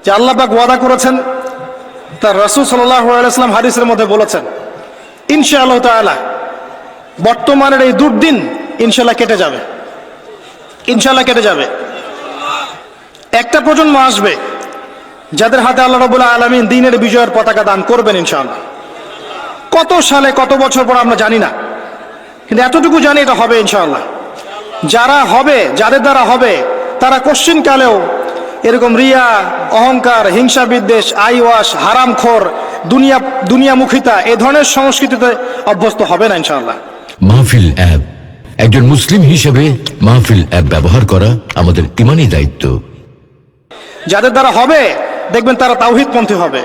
যে আল্লাহ পাক ওয়াদা করেছেন, তার রাসূল সাল্লাল্লাহু আলাইহি ওয়াসাল্লাম হাদিসের মধ্যে বলেছেন, ইনশাআল্লাহ তাআলা বর্তমানের এই দুর্দিন ইনশাআল্লাহ কেটে যাবে, ইনশাআল্লাহ কেটে যাবে। একটা প্রজন্ম আসবে যাদের হাতে আল্লাহ রাব্বুল আলামিন দ্বীনের বিজয়ের পতাকা দান করবেন ইনশাআল্লাহ। কত সালে কত বছর পর আমরা জানি না, কিন্তু এতটুকু জানি এটা হবে ইনশাআল্লাহ। যারা হবে, যাদের দ্বারা হবে, তারা কোশ্চিনকালেও এরকম রিয়া, অহংকার, হিংসা বিদ্বেষ, আইওয়াশ, হারামখোর, দুনিয়ামুখিতা এই ধরনের সংস্কৃতিতে অভ্যস্ত হবে না ইনশাআল্লাহ। মাহফিল অ্যাপ, একজন মুসলিম হিসেবে মাহফিল অ্যাপ ব্যবহার করা আমাদের ঈমানি দায়িত্ব। যাদের দ্বারা হবে দেখবেন তারা তাওহীদপন্থী হবে,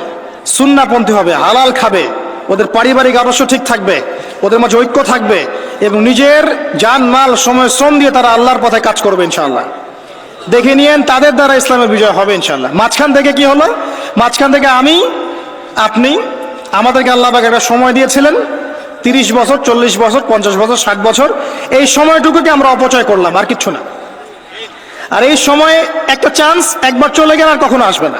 সুন্নাহপন্থী হবে, হালাল খাবে, ওদের পারিবারিক আদর্শ ঠিক থাকবে, ওদের মাঝে ঐক্য থাকবে এবং নিজের জান মাল সময় শ্রম দিয়ে তারা আল্লাহর পথে কাজ করবে ইনশাআল্লাহ। দেখে নিয়েন তাদের দ্বারা ইসলামের বিজয় হবে ইনশাআল্লাহ। মাঝখান থেকে কি হলো? মাঝখান থেকে আমি, আপনি, আমাদেরকে আল্লাহ পাক একটা সময় দিয়েছিলেন 30 বছর, 40 বছর, 50 বছর, 60 বছর। এই সময়টুকুকে আমরা অপচয় করলাম, আর কিচ্ছু না। আর এই সময়ে একটা চান্স একবার চলে গেলে আর কখনো আসবে না।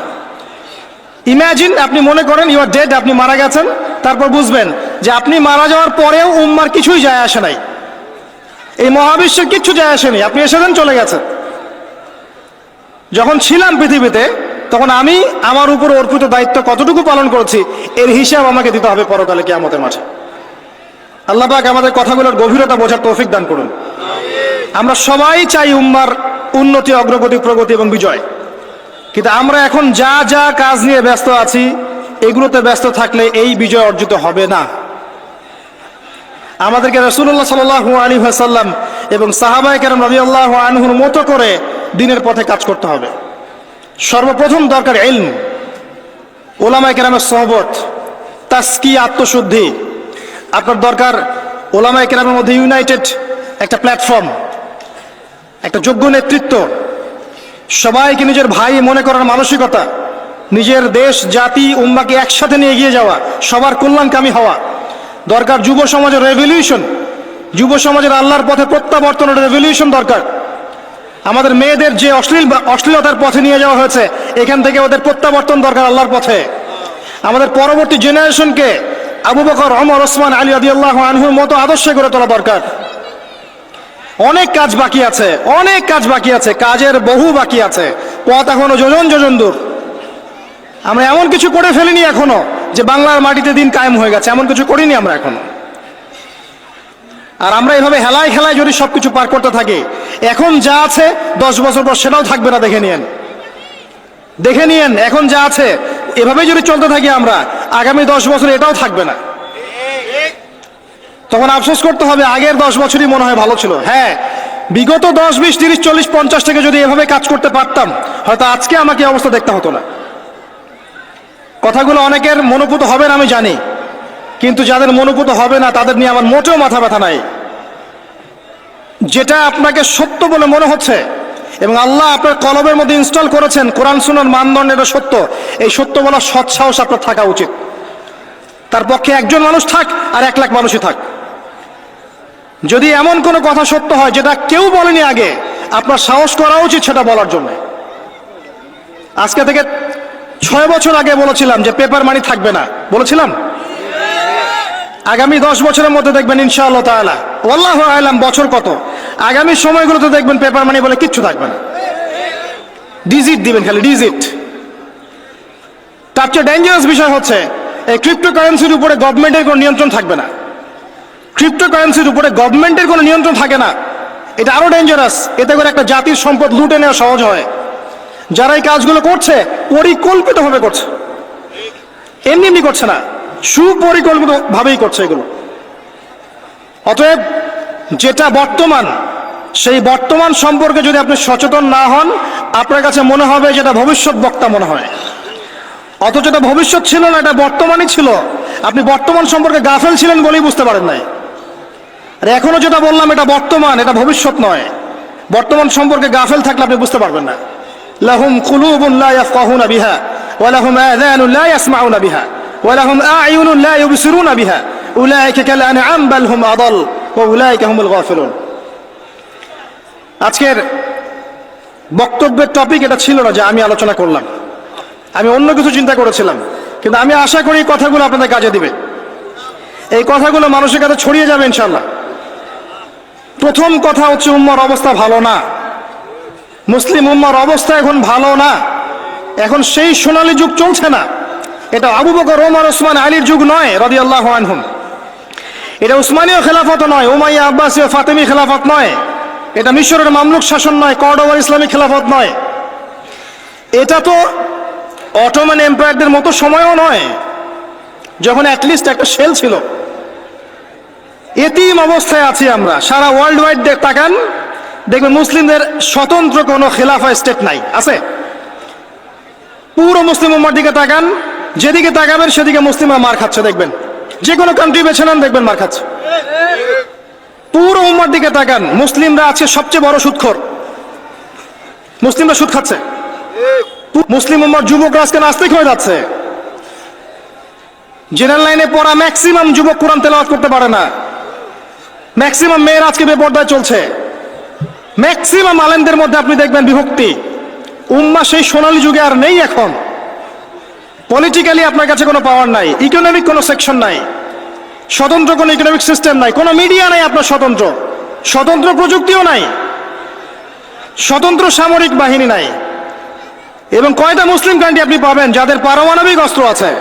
ইমাজিন, আপনি মনে করেন ইউ আর ডেড, আপনি মারা গেছেন, তারপর বুঝবেন যে আপনি মারা যাওয়ার পরেও উম্মার কিছুই যায় আসে নাই, এই মহাবিশ্বের কিচ্ছু যায় আসেনি, আপনি এসেছেন চলে গেছেন। যখন ছিলাম পৃথিবীতে তখন আমি আমার উপর অর্পিত দায়িত্ব কতটুকু পালন করেছি এর হিসাব আমাকে দিতে হবে পরকালে কিয়ামতের মাঠে। আল্লাহ পাক আমাদের কথাগুলোর গভীরতা বোঝার তৌফিক দান করুন। আমরা সবাই চাই উম্মার উন্নতি, অগ্রগতি, প্রগতি এবং বিজয়, কিন্তু আমরা এখন যা যা কাজ নিয়ে ব্যস্ত আছি এগুলোতে ব্যস্ত থাকলে এই বিজয় অর্জিত হবে না। আমাদেরকে রাসূলুল্লাহ সাল্লাল্লাহু আলাইহি ওয়াসাল্লাম এবং সাহাবায়ে কেরাম রাদিয়াল্লাহু আনহুর মতো করে দ্বীনের পথে কাজ করতে হবে। সর্বপ্রথম দরকার ইলম, ওলামায়ে কেরামের সোহবত, তাসকিয়া, আত্মশুদ্ধি। আপনার দরকার ওলামায়ে কেরামের মধ্যে ইউনাইটেড একটা প্ল্যাটফর্ম, একটা যোগ্য নেতৃত্ব, সবাইকে নিজের ভাই মনে করার মানসিকতা, নিজের দেশ, জাতি, উম্মাকে একসাথে নিয়ে এগিয়ে যাওয়া, সবার কল্যাণকামী হওয়া। দরকার যুব সমাজের রেভলিউশন, যুব সমাজের আল্লাহর পথে প্রত্যাবর্তনের রেভলিউশন দরকার। আমাদের মেয়েদের যে অশ্লীলতার পথে নিয়ে যাওয়া হয়েছে এখান থেকে ওদের প্রত্যাবর্তন দরকার আল্লাহর পথে। আমাদের পরবর্তী জেনারেশনকে আবু বকর, ওমর, ওসমান, আলী রাদিয়াল্লাহু আনহুর মতো আদর্শে গড়ে তোলা দরকার। অনেক কাজ বাকি আছে, অনেক কাজ বাকি আছে, কাজের বহু বাকি আছে, পথ এখনো যোজন যোজন দূর। আমরা এমন কিছু করে ফেলিনি এখনো যে বাংলার মাটিতে দিন কায়েম হয়ে গেছে, এমন কিছু করিনি আমরা এখনো। আর আমরা এভাবে হেলায় খেলায় যদি সবকিছু পার করতে থাকি, এখন যা আছে 10 বছর পর সেটাও থাকবে না। দেখে নিয়েন, দেখে নিয়েন, এখন যা আছে এভাবে যদি চলতে থাকি আমরা আগামী 10 বছর এটাও থাকবে না। তখন আফসোস করতে হবে আগের 10 বছরই মনে হয় ভালো ছিল। হ্যাঁ, বিগত 10, 20, 30, 40, 50 থেকে যদি এভাবে কাজ করতে পারতাম হয়তো আজকে আমাকে অবস্থা দেখতে হতো না। কথাগুলো অনেকের মনোপুত হবে না আমি জানি, কিন্তু যাদের মনোপুত হবে না তাদের নিয়ে আমার মোটেও মাথা ব্যথা নাই। যেটা আপনাকে সত্য বলে মনে হচ্ছে এবং আল্লাহ আপনার কলবের মধ্যে ইনস্টল করেছেন কোরআন সুন্নাহর মানদণ্ড, এটা সত্য, এই সত্য বলার সৎ সাহস আপনার থাকা উচিত। তার পক্ষে একজন মানুষ থাক আর 1 লাখ মানুষই থাক, যদি এমন কোনো কথা সত্য হয় যেটা কেউ বলেনি আগে, আপনার সাহস করা উচিত সেটা বলার জন্য। আজকে থেকে 6 বছর আগে বলেছিলাম যে পেপার মানি থাকবে না, বলেছিলাম। আগামী 10 বছরের মধ্যে দেখবেন ইনশাআল্লাহ তাআলা, ওয়াল্লাহু আ'লাম বছর কত, আগামী সময়গুলোতে দেখবেন পেপার মানি বলে কিচ্ছু থাকবে না, ডিজিট দিবেন, খালি ডিজিট। তার চেয়ে ডেঞ্জারাস বিষয় হচ্ছে এই ক্রিপ্টোকারেন্সির উপরে গভর্নমেন্টের কোনো নিয়ন্ত্রণ থাকবে না। ক্রিপ্টোকারেন্সির উপরে গভর্নমেন্টের কোনো নিয়ন্ত্রণ থাকে না, এটা আরো ডেঞ্জারাস। এতে করে একটা জাতির সম্পদ লুটে নেওয়া সহজ হয়। যারা এই কাজগুলো করছে পরিকল্পিতভাবে করছে, এমনি এমনি করছে না, সুপরিকল্পিতভাবেই করছে এগুলো। অতএব যেটা বর্তমান, সেই বর্তমান সম্পর্কে যদি আপনি সচেতন না হন, আপনার কাছে মনে হবে যেটা ভবিষ্যৎ বক্তা মনে হয়, অথচ এটা ভবিষ্যৎ ছিল না, এটা বর্তমানই ছিল। আপনি বর্তমান সম্পর্কে গাফেল ছিলেন বলেই বুঝতে পারেন নাই। আর এখনো যেটা বললাম এটা বর্তমান, এটা ভবিষ্যৎ নয়। বর্তমান সম্পর্কে গাফেল থাকলে আপনি বুঝতে পারবেন না। লাহুম কুলুবুন লা ইয়াফকাহুনা বিহা ওয়া লাহুম আযানুন লা ইয়াসমাউনা বিহা ওয়া লাহুম আ'য়ুনুন লা ইউবসিরুনা বিহা উলাইকা কাল আনআম বাল হুম আদাল ওয়া উলাইকা হুমুল গাফিলুন। আজকের বক্তব্যের টপিক এটা ছিল না যে আমি আলোচনা করলাম, আমি অন্য কিছু চিন্তা করেছিলাম, কিন্তু আমি আশা করি এই কথাগুলো আপনাদের কাজে দিবে, এই কথাগুলো মানুষের কাছে ছড়িয়ে যাবে ইনশাল্লাহ। প্রথম কথা হচ্ছে উম্মার অবস্থা ভালো না, মুসলিম উম্মার অবস্থা এখন ভালো না, এখন সেই সোনালী যুগ চলছে না। এটা আবু বকর, ওমর, ওসমান, আলীর যুগ নয় রাদিয়াল্লাহু আনহুম। এটা উসমানীয় খেলাফত নয়, উমাইয়া, আব্বাসীয়, ফাতেমি খেলাফত নয়। এটা মিশরের মামলুক শাসন নয়, কর্ডোবার ইসলামিক খেলাফত নয়। এটা তো অটোমান এম্পায়ারদের মতো সময়ও নয়, যখন অ্যাটলিস্ট একটা শেল ছিল। এতিম অবস্থায় আছি আমরা। সারা ওয়ার্ল্ড ওয়াইড তাকান, দেখবেন মুসলিমদের স্বতন্ত্র কোনো খেলাফা স্টেট নাই, আছে? পুরো মুসলিম উম্মার দিকে তাকান, যেদিকে তাকাবেন সেদিকে মুসলিমরা মার খাচ্ছে দেখবেন। যে কোনো কান্ট্রি বেছে নেন, দেখবেন মার খাচ্ছে। পুরো উম্মার দিকে তাকান, মুসলিমরা আছে সবচেয়ে বড় সুদখোর, মুসলিমরা সুদ খাচ্ছে। মুসলিম উম্মার যুবকরা আজকে নাস্তিক হয়ে যাচ্ছে। জেনারেল লাইনে পড়া ম্যাক্সিমাম যুবক কোরআন তেলাওয়াত করতে পারে না। ম্যাক্সিমাম মেয়ের আজকে বেপর্দায় চলছে। ম্যাক্সিমাম আলেমদের মধ্যে আপনি দেখবেন বিভক্তি। উম্মা সেই সোনালী যুগে আর নেই এখন। পলিটিক্যালি আপনার কাছে কোনো পাওয়ার নাই, ইকোনমিক কোনো সেকশন নাই, স্বতন্ত্র কোনো ইকোনমিক সিস্টেম নাই, কোনো মিডিয়া নাই আপনার স্বতন্ত্র, স্বতন্ত্র প্রযুক্তিও নাই, স্বতন্ত্র সামরিক বাহিনী নাই। এবং কয়টা মুসলিম কান্ট্রি আপনি পাবেন যাদের পারমাণবিক অস্ত্র আছে?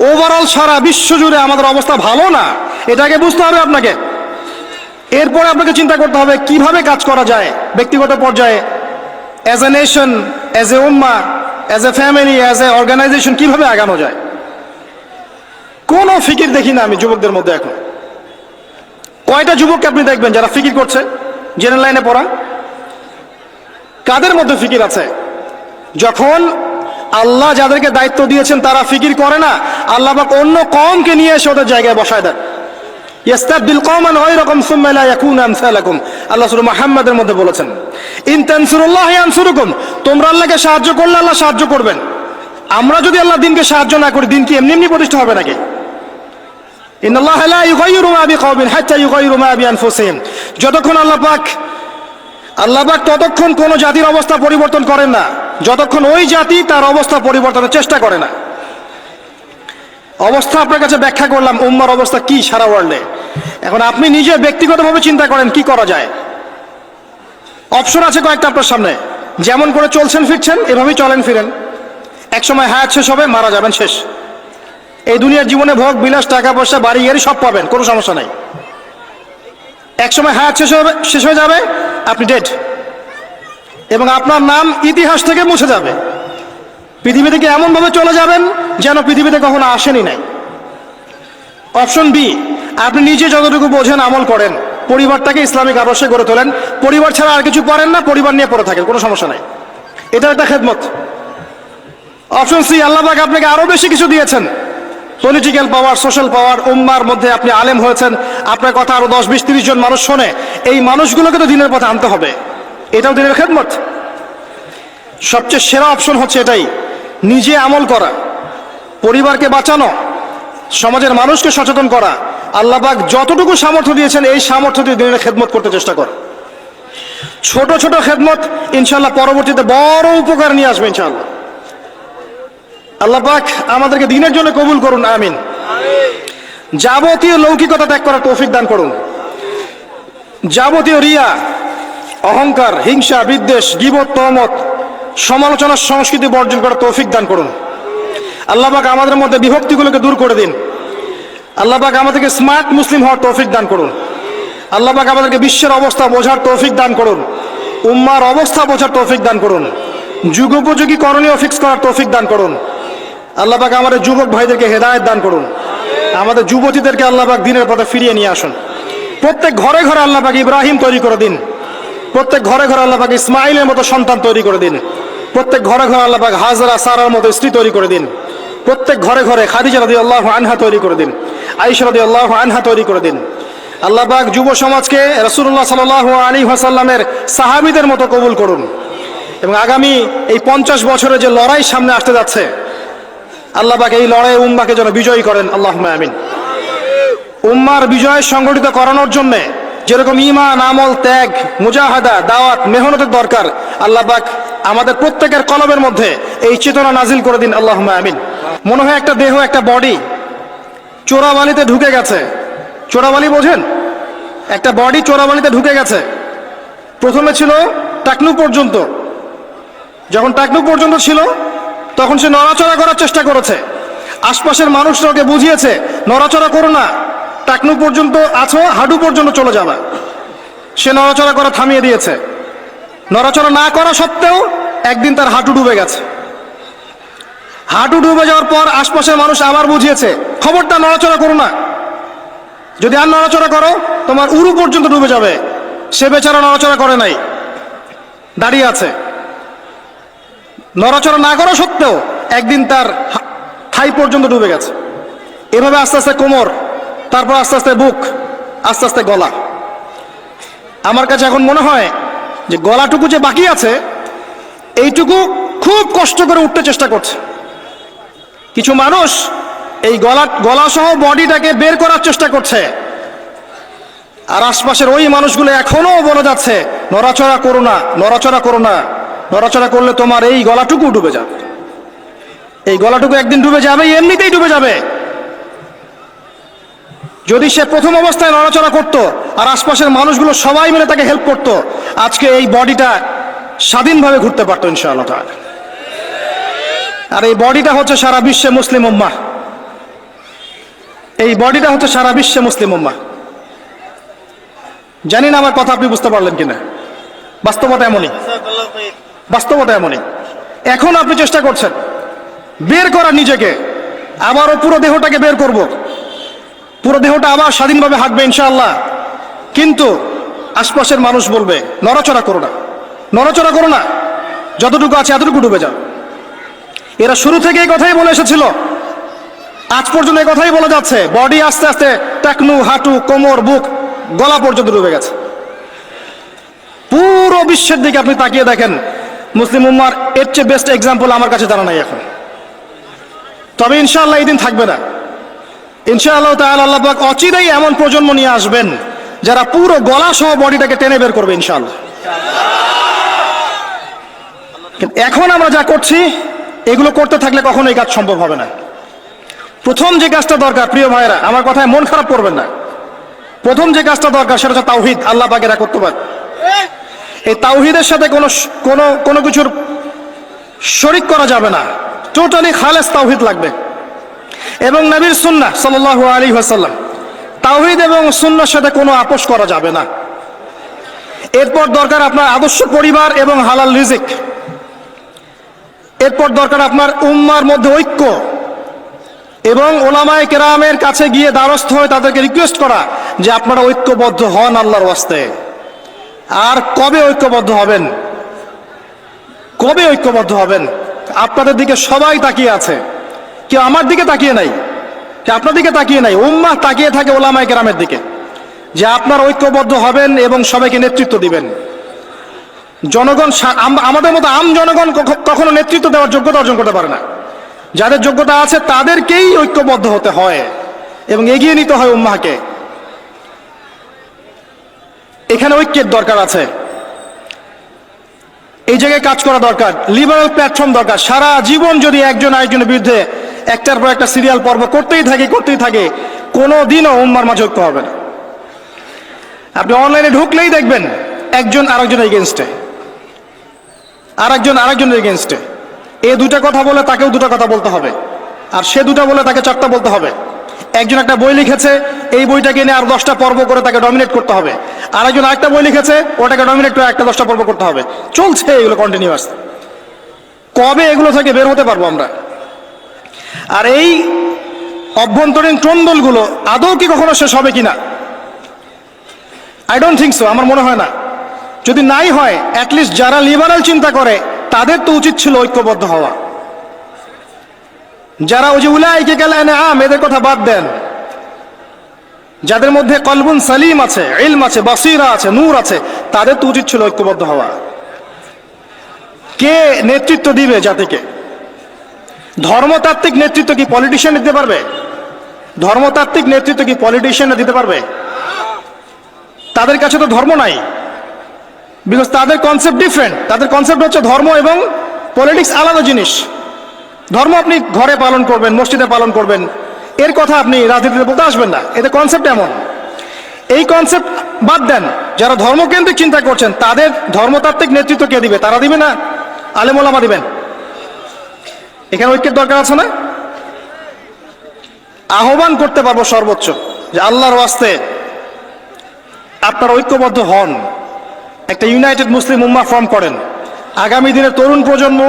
ওভারঅল সারা বিশ্ব জুড়ে আমাদের অবস্থা ভালো না, এটাকে বুঝতে হবে আপনাকে। এরপরে আপনাকে চিন্তা করতে হবে কিভাবে কাজ করা যায় ব্যক্তিগত পর্যায়ে, as a nation, as a উম্মা, as a family, as a organization, কিভাবে আগানো যায়। কোনো ফিকির দেখি না আমি যুবকদের মধ্যে এখন। কয়টা যুবককে আপনি দেখবেন যারা ফিকির করছে? জেনারেল লাইনে পড়া কাদের মধ্যে ফিকির আছে? যখন আল্লাহ যাদেরকে দায়িত্ব দিয়েছেন তারা ফিকির করে না, আল্লাহ পাক অন্য কওমকে নিয়ে এসে ওদের জায়গায় বসায় দেন। ইয়াস্তাবদিল কওমান গায়রাকুম সুম্মা লা ইয়াকুনু আমসালাকুম, আল্লাহ সূরা মুহাম্মাদের মধ্যে বলেছেন, ইন তানসুরুল্লাহ ইয়ানসুরুকুম, তোমরা আল্লাহকে সাহায্য করলে আল্লাহ সাহায্য করবেন। আমরা যদি আল্লাহ দিনকে সাহায্য না করি, দিন কি এমনি এমনি প্রতিষ্ঠা হবে নাকি? ইন্নাল্লাহা লা ইউগাইয়িরু মা বিকওমিন হাত্তা ইউগাইয়িরু মা বিআনফুসিহিম, যতক্ষণ আল্লাহ পাক ততক্ষণ কোন জাতির অবস্থা পরিবর্তন করেন না যতক্ষণ ওই জাতি তার অবস্থা পরিবর্তনের চেষ্টা করে না। অবস্থা আপনার কাছে ব্যাখ্যা করলাম, উম্মার অবস্থা কি সারা ওয়ার্ল্ডে। এখন আপনি নিজে ব্যক্তিগতভাবে চিন্তা করেন কি করা যায়। অপশন আছে কয়েকটা আপনার সামনে। যেমন করে চলছেন ফিরছেন এভাবেই চলেন ফিরেন। এক সময় হায়াত শেষ হবে, মারা যাবেন, শেষ। এই দুনিয়ার জীবনে ভোগ বিলাস, টাকা পয়সা, বাড়ি গাড়ি সব পাবেন, কোনো সমস্যা নাই। এক সময় হায়াত শেষ হয়ে যাবে, আপনি ডেড, এবং আপনার নাম ইতিহাস থেকে মুছে যাবে। পৃথিবী থেকে এমন ভাবে চলে যাবেন যেন পৃথিবীতে কখনো আসেনি নাই। অপশন বি, আপনি নিজে যতটুকু বোঝেন আমল করেন, পরিবারটাকে ইসলামিক আদর্শে গড়ে তোলেন, পরিবার ছাড়া আর কিছু পারেন না, পরিবার নিয়ে পড়ে থাকেন, কোনো সমস্যা নাই, এটা একটা খেদমত। অপশন সি, আল্লাহ পাক আপনাকে আরো বেশি কিছু দিয়েছেন, পলিটিক্যাল পাওয়ার, সোশ্যাল পাওয়ার, উম্মার মধ্যে আপনি আলেম হয়েছেন, আপনার কথা আরো 10, 20, 30 জন মানুষ শোনে, এই মানুষগুলোকে তো দিনের পথে আনতে হবে, এটাও দিনের খেদমত। সবচেয়ে সেরা অপশন হচ্ছে এটাই, নিজে আমল করা, পরিবারকে বাঁচানো, সমাজের মানুষকে সচেতন করা। আল্লাহ পাক যতটুকু সামর্থ্য দিয়েছেন এই সামর্থ্য দিয়ে দিনের খেদমত করতে চেষ্টা কর। ছোট ছোট খেদমত ইনশাআল্লাহ পরবর্তীতে বড় উপকার নিয়ে আসবে ইনশাআল্লাহ। আল্লাহ পাক আমাদেরকে দিনের জন্য কবুল করুন, আমিন। যাবতীয় লৌকিকতা ত্যাগ করার তৌফিক দান করুন। যাবতীয় রিয়া, অহংকার, হিংসা, বিদ্বেষ, গীবত, তহমত, সমালোচনার সংস্কৃতি বর্জন করার তৌফিক দান করুন। আল্লাহ পাক আমাদের মধ্যে বিভক্তিগুলোকে দূর করে দিন। আল্লাহ পাক আমাদেরকে স্মার্ট মুসলিম হওয়ার তৌফিক দান করুন। আল্লাহ পাক আমাদেরকে বিশ্বের অবস্থা বোঝার তৌফিক দান করুন, উম্মার অবস্থা বোঝার তৌফিক দান করুন, যুগোপযোগী করণীয় ফিক্স করার তৌফিক দান করুন। আল্লাহ পাক আমাদের যুবক ভাইদেরকে হেদায়েত দান করুন, আমাদের যুবতীদেরকে আল্লাহ পাক দিনের পথে ফিরিয়ে নিয়ে আসুন। প্রত্যেক ঘরে ঘরে আল্লাহ পাক ইব্রাহিম তৈরি করে দিন, প্রত্যেক ঘরে ঘরে আল্লাহ পাক ইসমাইলের মতো সন্তান তৈরি করে দিন, প্রত্যেক ঘরে ঘরে আল্লাহ পাক হাজরা, সারার মতো স্ত্রী তৈরি করে দিন, প্রত্যেক ঘরে ঘরে খাদিজা রাদিয়াল্লাহু আনহা তৈরি করে দিন, আয়েশা রাদিয়াল্লাহু আনহা তৈরি করে দিন। আল্লাহ পাক যুব সমাজকে রাসূলুল্লাহ সাল্লাল্লাহু আলাইহি ওয়াসাল্লামের সাহাবীদের মতো কবুল করুন, এবং আগামী এই 50 বছরের যে লড়াই সামনে আসতে যাচ্ছে, আল্লাহ পাক এই লড়াই উম্মাকে যেন বিজয়ী করেন, আল্লাহুম্মা আমিন। উম্মার বিজয় সংগঠিত করানোর জন্য যেরকম ঈমান, আমল, ত্যাগ, মুজাহাদা, দাওয়াত, মেহনতের দরকার, আল্লাহ পাক আমাদের প্রত্যেকের কলবের মধ্যে এই চেতনা নাজিল করে দিন, আল্লাহুম্মা আমিন। মনে হয় একটা দেহ, একটা বডি চোরাবালিতে ঢুকে গেছে। চোরাবালি বোঝেন? একটা বডি চোরাবালিতে ঢুকে গেছে। প্রথমে ছিল টাকনু পর্যন্ত, যখন টাকনু পর্যন্ত ছিল তখন সে নড়াচড়া করার চেষ্টা করেছে। আশপাশের মানুষরা ওকে বুঝিয়েছে নড়াচড়া করো না, টাকনু পর্যন্ত আছো, হাঁটু পর্যন্ত চলে যাবে। সে নড়াচড়া করা থামিয়ে দিয়েছে। নড়াচড়া না করা সত্ত্বেও একদিন তার হাঁটু ডুবে গেছে। হাঁটু ডুবে যাওয়ার পর আশপাশের মানুষ আবার বুঝিয়েছে খবরটা নড়াচড়া করো না, যদি আর নড়াচড়া করো তোমার উরু পর্যন্ত ডুবে যাবে। সে বেচারা নড়াচড়া করে নাই, দাঁড়িয়ে আছে। নড়াচড়া না করা সত্ত্বেও একদিন তার থাই পর্যন্ত ডুবে গেছে। এভাবে আস্তে আস্তে কোমর, তারপর আস্তে আস্তে বুক, আস্তে আস্তে গলা। আমার কাছে এখন মনে হয় যে গলাটুকু যে বাকি আছে এইটুকু খুব কষ্ট করে উঠতে চেষ্টা করছে। কিছু মানুষ এই গলা সহ বডিটাকে বের করার চেষ্টা করছে, আর আশপাশের ওই মানুষগুলো এখনো বলে যাচ্ছে নড়াচড়া করো না, নড়াচড়া করো না, নড়াচড়া করলে তোমার এই গলাটুকু ডুবে যাবে। এই গলাটুকু একদিন ডুবে যাবে, এমনিতেই ডুবে যাবে। যদি সে প্রথম অবস্থায় নড়াচড়া করত আর আশপাশের মানুষগুলো সবাই মিলে তাকে হেল্প করত, আজকে এই বডিটা স্বাধীনভাবে ঘুরতে পারতো ইনশাআল্লাহ তাআলা। আর এই বডিটা হচ্ছে সারা বিশ্বে মুসলিম উম্মাহ। এই বডিটা হচ্ছে সারা বিশ্বে মুসলিম উম্মাহ। জানি না আমার কথা আপনি বুঝতে পারলেন কিনা। বাস্তবতা এমনই, বাস্তবতা এমনই। এখন আপনি চেষ্টা করছেন বের করা নিজেকে, আবারও পুরো দেহটাকে বের করব, পুরো দেহটা আবার স্বাধীনভাবে হাঁটবে ইনশাআল্লাহ। কিন্তু আশপাশের মানুষ বলবে নড়াচড়া করো না, নড়াচড়া করো না, যতটুকু আছে এতটুকু ডুবে যাও। এরা শুরু থেকে এই কথাই বলে এসেছিল, আজ পর্যন্ত এই কথাই বলে যাচ্ছে। বডি আস্তে আস্তে টাকনু, হাঁটু, কোমর, বুক, গলা পর্যন্ত ডুবে গেছে। পুরো বিশ্বের দিকে আপনি তাকিয়ে দেখেন, মুসলিম উম্মার এর চেয়ে বেস্ট এক্সাম্পল আমার কাছে জানা নাই এখন। তবে ইনশাআল্লাহ এই দিন থাকবে না। ইনশাআল্লাহ তাআলা আল্লাহ পাক অচিরেই এমন প্রজন্ম নিয়ে আসবেন যারা পুরো গলা সহ বডিটাকে টেনে বের করবে ইনশাআল্লাহ। এখন আমরা যা করছি এগুলো করতে থাকলে কখনো এই কাজ সম্ভব হবে না। প্রথম যে কাজটা দরকার, প্রিয় ভাইরা, আমার কথায় মন খারাপ করবেন না, প্রথম যে কাজটা দরকার সেটা হচ্ছে তাওহীদ, আল্লাহ পাকের একত্ববাদ। এই তাওহীদের সাথে কোনো কিছুর শরীক করা যাবে না, টোটালি খালেস তাওহীদ লাগবে। এবং নবীর সুন্নাহ সাল্লাল্লাহু আলাইহি ওয়াসাল্লাম, তাওহীদ এবং সুন্নাহর সাথে কোনো আপোষ করা যাবে না। এরপর দরকার আপনার আদর্শ পরিবার এবং হালাল রিজিক। এরপর দরকার আপনার উম্মার মধ্যে ঐক্য এবং ওলামায়ে কেরামের কাছে গিয়ে দ্বারস্থ হয়ে তাদেরকে রিকোয়েস্ট করা যে আপনারা ঐক্যবদ্ধ হন আল্লাহর ওয়াস্তে। আর কবে ঐক্যবদ্ধ হবেন? কবে ঐক্যবদ্ধ হবেন? আপনাদের দিকে সবাই তাকিয়ে আছে, কেউ আমার দিকে তাকিয়ে নাই, কেউ আপনার দিকে তাকিয়ে নাই। উম্মাহ তাকিয়ে থাকে ওলামায়ে কেরামের দিকে যে আপনারা ঐক্যবদ্ধ হবেন এবং সবাইকে নেতৃত্ব দিবেন। জনগণ, আমাদের মতো আম জনগণ কখনো নেতৃত্ব দেওয়ার যোগ্যতা অর্জন করতে পারে না। যাদের যোগ্যতা আছে তাদেরকেই ঐক্যবদ্ধ হতে হয় এবং এগিয়ে নিতে হয় উম্মাহকে। এখানে ঐক্যের দরকার আছে, এই জায়গায় কাজ করা দরকার, লিবারাল প্ল্যাটফর্ম দরকার। সারা জীবন যদি একজন আরেকজনের বিরুদ্ধে একটার পর একটা সিরিয়াল পর্ব করতেই থাকে, কোনো দিনও উম্মার মাঝে ঐক্য হবে না। আপনি অনলাইনে ঢুকলেই দেখবেন একজন আরেকজনের এগেনস্টে, আরেকজনের এগেনস্টে। এ দুটা কথা বলে তাকেও দুটা কথা বলতে হবে, আর সে দুটা বলে তাকে চারটা বলতে হবে। একজন একটা বই লিখেছে, এই বইটাকে নিয়ে আর 10টা পর্ব করে তাকে ডমিনেট করতে হবে। আরেকজন আরেকটা বই লিখেছে, ওটাকে ডমিনেট করে একটা 10টা পর্ব করতে হবে। চলছে এগুলো কন্টিনিউয়াস। কবে এগুলো থেকে বের হতে পারবো আমরা? আর এই অভ্যন্তরীণ ট্রন্দলগুলো আদৌ কি কখনো শেষ হবে কিনা? আই ডোন্ট থিঙ্ক সো, আমার মনে হয় না। যদি নাই হয়, অ্যাটলিস্ট যারা লিবারাল চিন্তা করে তাদের তো উচিত ছিল ঐক্যবদ্ধ হওয়া। যারা ওই যে উলাইকা কাল আনআম, এদের কথা বাদ দেন। যাদের মধ্যে কলবুন সালিম আছে, ইলম আছে, বাসিরা আছে, নূর আছে, তাদের তো উচিত ছিল ঐক্যবদ্ধ হওয়া। কে নেতৃত্ব দিবে জাতিকে? ধর্মতাত্ত্বিক নেতৃত্ব কি পলিটিশিয়ান দিতে পারবে? ধর্মতাত্ত্বিক নেতৃত্ব কি পলিটিশিয়ানরা দিতে পারবে? তাদের কাছে তো ধর্ম নাই, বিকজ তাদের কনসেপ্ট ডিফারেন্ট। তাদের কনসেপ্ট হচ্ছে ধর্ম এবং পলিটিক্স আলাদা জিনিস। ধর্ম আপনি ঘরে পালন করবেন, মসজিদে পালন করবেন, এর কথা আপনি রাজনীতিতে বলতে আসবেন না। এদের কনসেপ্ট এমন। এই কনসেপ্ট বাদ দেন, যারা ধর্মকেন্দ্রিক চিন্তা করছেন তাদের ধর্মতাত্ত্বিক নেতৃত্ব কে দিবে? তারা দিবে না, আলেম ওলামা দিবেন। এখানে ঐক্যের দরকার আছে না? আহ্বান করতে পারবো সর্বোচ্চ যে আল্লাহর ওয়াস্তে আপনারা ঐক্যবদ্ধ হন, একটা ইউনাইটেড মুসলিম উম্মাহ ফর্ম করেন। আগামী দিনের তরুণ প্রজন্ম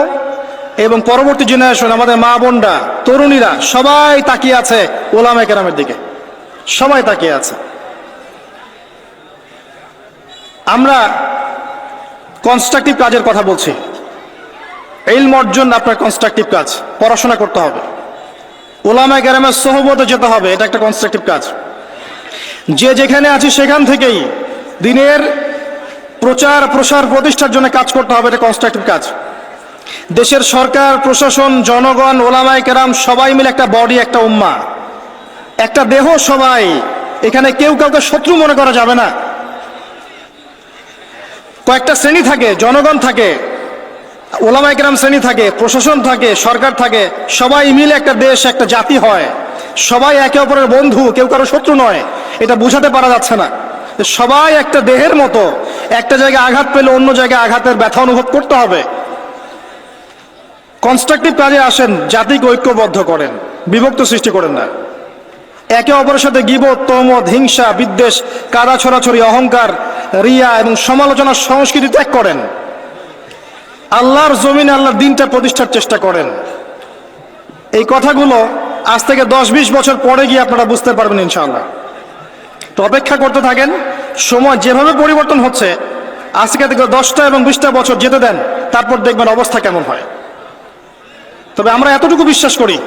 এবং পরবর্তী জেনারেশন, আমাদের মা বোনরা, তরুণীরা সবাই তাকিয়ে আছে ওলামায়ে কেরামের দিকে, সবাই তাকিয়ে আছে। আমরা কনস্ট্রাকটিভ কাজের কথা বলছি। ইলম অর্জন আপনার কনস্ট্রাকটিভ কাজ, পড়াশোনা করতে হবে, ওলামায়ে কেরামের সোহবতে যেতে হবে, এটা একটা কনস্ট্রাকটিভ কাজ। যে যেখানে আছি সেখান থেকেই দিনের প্রচার প্রসার প্রতিষ্ঠার জন্য কাজ করতে হবে, এটা কনস্ট্রাকটিভ কাজ। দেশের সরকার, প্রশাসন, জনগণ, ওলামায়ে কেরাম সবাই মিলে একটা বডি, একটা উম্মাহ, একটা দেহ সবাই। এখানে কেউ কাউকে শত্রু মনে করা যাবে না। কয়েকটা শ্রেণী থাকে, জনগণ থাকে, ওলামায়ে কেরাম শ্রেণী থাকে, প্রশাসন থাকে, সরকার থাকে, সবাই মিলে একটা দেশ, একটা জাতি হয়। সবাই একে অপরের বন্ধু, কেউ কারো শত্রু নয়। এটা বোঝাতে পারা যাচ্ছে না। সবাই একটা দেহের মতো, একটা জায়গায় আঘাত পেলে অন্য জায়গায় আঘাতের ব্যথা অনুভব করতে হবে। কনস্ট্রাকটিভ কাজে আসেন, জাতিকে ঐক্যবদ্ধ করেন, বিভক্ত সৃষ্টি করেন না। একে অপরের সাথে গীবত, তহমত, হিংসা, বিদ্বেষ, কাদা ছড়াছড়ি, অহংকার, রিয়া এবং সমালোচনার সংস্কৃতি ত্যাগ করেন। আল্লাহর জমিনে আল্লাহর দিনটা প্রতিষ্ঠার চেষ্টা করেন। এই কথাগুলো আজ থেকে 10-20 বছর পরে গিয়ে আপনারা বুঝতে পারবেন ইনশাআল্লাহ। তো অপেক্ষা করতে থাকেন। সময় যেভাবে পরিবর্তন হচ্ছে, আজকে থেকে 10টা এবং 20টা বছর যেতে দেন, তারপর দেখবেন অবস্থা কেমন হয়। তবে আমরা এতটুকু বিশ্বাস করি,